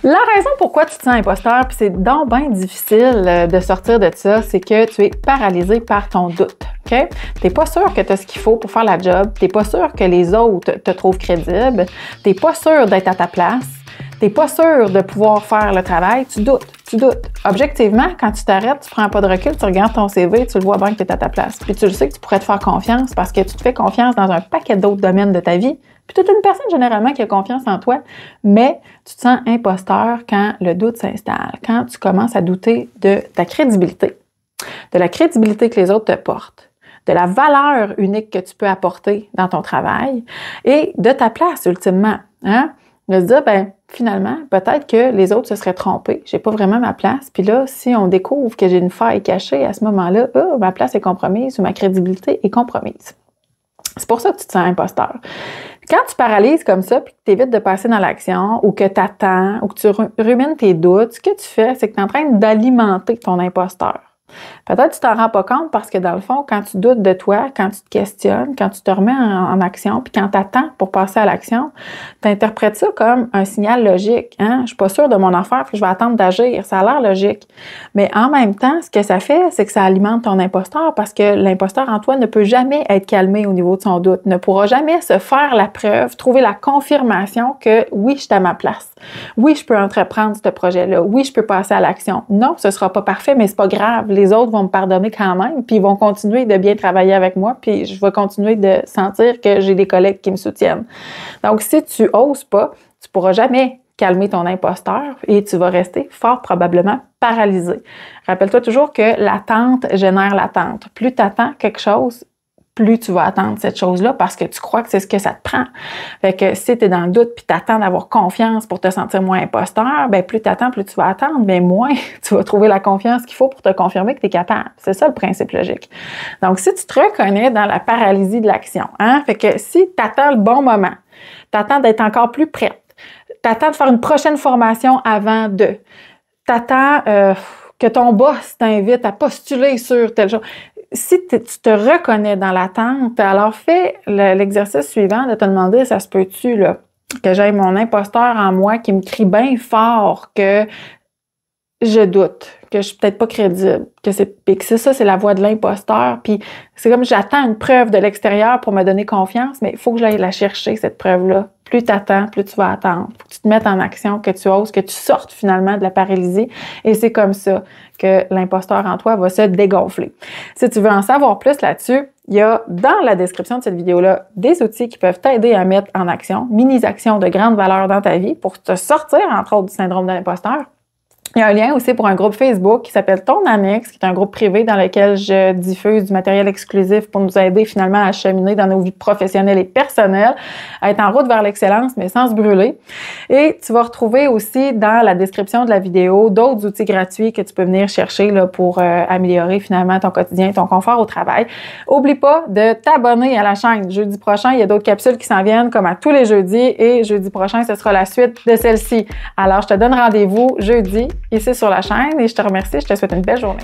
La raison pourquoi tu te sens imposteur, puis c'est donc bien difficile de sortir de ça, c'est que tu es paralysé par ton doute. OK? T'es pas sûr que tu as ce qu'il faut pour faire la job, t'es pas sûr que les autres te trouvent crédible, t'es pas sûr d'être à ta place, t'es pas sûr de pouvoir faire le travail, tu doutes. Objectivement, quand tu t'arrêtes, tu prends pas de recul, tu regardes ton CV, tu le vois bien que tu es à ta place. Puis tu le sais que tu pourrais te faire confiance parce que tu te fais confiance dans un paquet d'autres domaines de ta vie. Puis tu es une personne généralement qui a confiance en toi, mais tu te sens imposteur quand le doute s'installe, quand tu commences à douter de ta crédibilité, de la crédibilité que les autres te portent, de la valeur unique que tu peux apporter dans ton travail et de ta place ultimement. Hein? De se dire, ben finalement, peut-être que les autres se seraient trompés. J'ai pas vraiment ma place. Puis là, si on découvre que j'ai une faille cachée à ce moment-là, ma place est compromise ou ma crédibilité est compromise. C'est pour ça que tu te sens imposteur. Quand tu paralyses comme ça, puis que tu évites de passer dans l'action, ou que tu attends, ou que tu rumines tes doutes, ce que tu fais, c'est que tu es en train d'alimenter ton imposteur. Peut-être que tu t'en rends pas compte parce que dans le fond, quand tu doutes de toi, quand tu te questionnes, quand tu te remets en action, puis quand tu attends pour passer à l'action, tu interprètes ça comme un signal logique. Hein? Je suis pas sûre de mon affaire, puis je vais attendre d'agir. Ça a l'air logique. Mais en même temps, ce que ça fait, c'est que ça alimente ton imposteur parce que l'imposteur en toi ne peut jamais être calmé au niveau de son doute, ne pourra jamais se faire la preuve, trouver la confirmation que oui, je suis à ma place. Oui, je peux entreprendre ce projet-là. Oui, je peux passer à l'action. Non, ce sera pas parfait, mais c'est pas grave. Les autres vont me pardonner quand même, puis ils vont continuer de bien travailler avec moi, puis je vais continuer de sentir que j'ai des collègues qui me soutiennent. Donc, si tu oses pas, tu pourras jamais calmer ton imposteur et tu vas rester fort probablement paralysé. Rappelle-toi toujours que l'attente génère l'attente. Plus tu attends quelque chose, plus tu vas attendre cette chose-là parce que tu crois que c'est ce que ça te prend. Fait que si tu es dans le doute puis tu attends d'avoir confiance pour te sentir moins imposteur, ben plus tu attends, plus tu vas attendre, mais moins tu vas trouver la confiance qu'il faut pour te confirmer que tu es capable. C'est ça le principe logique. Donc, si tu te reconnais dans la paralysie de l'action, hein, fait que si tu attends le bon moment, tu attends d'être encore plus prête, tu attends de faire une prochaine formation avant de, tu attends que ton boss t'invite à postuler sur telle chose. Si tu te reconnais dans l'attente, alors fais l'exercice suivant de te demander, ça se peut-tu, là, que j'ai mon imposteur en moi qui me crie bien fort que je doute, que je suis peut-être pas crédible, que c'est la voix de l'imposteur, puis c'est comme j'attends une preuve de l'extérieur pour me donner confiance, mais il faut que j'aille la chercher, cette preuve-là. Plus tu attends, plus tu vas attendre. Faut que tu te mettes en action, que tu oses, que tu sortes finalement de la paralysie, et c'est comme ça que l'imposteur en toi va se dégonfler. Si tu veux en savoir plus là-dessus, il y a dans la description de cette vidéo-là des outils qui peuvent t'aider à mettre en action, mini-actions de grande valeur dans ta vie pour te sortir, entre autres, du syndrome de l'imposteur. Il y a un lien aussi pour un groupe Facebook qui s'appelle Ton Annexe, qui est un groupe privé dans lequel je diffuse du matériel exclusif pour nous aider finalement à cheminer dans nos vies professionnelles et personnelles, à être en route vers l'excellence, mais sans se brûler. Et tu vas retrouver aussi dans la description de la vidéo d'autres outils gratuits que tu peux venir chercher là, pour améliorer finalement ton quotidien, ton confort au travail. Oublie pas de t'abonner à la chaîne. Jeudi prochain, il y a d'autres capsules qui s'en viennent comme à tous les jeudis et jeudi prochain, ce sera la suite de celle-ci. Alors, je te donne rendez-vous jeudi ici sur la chaîne et je te remercie. Je te souhaite une belle journée.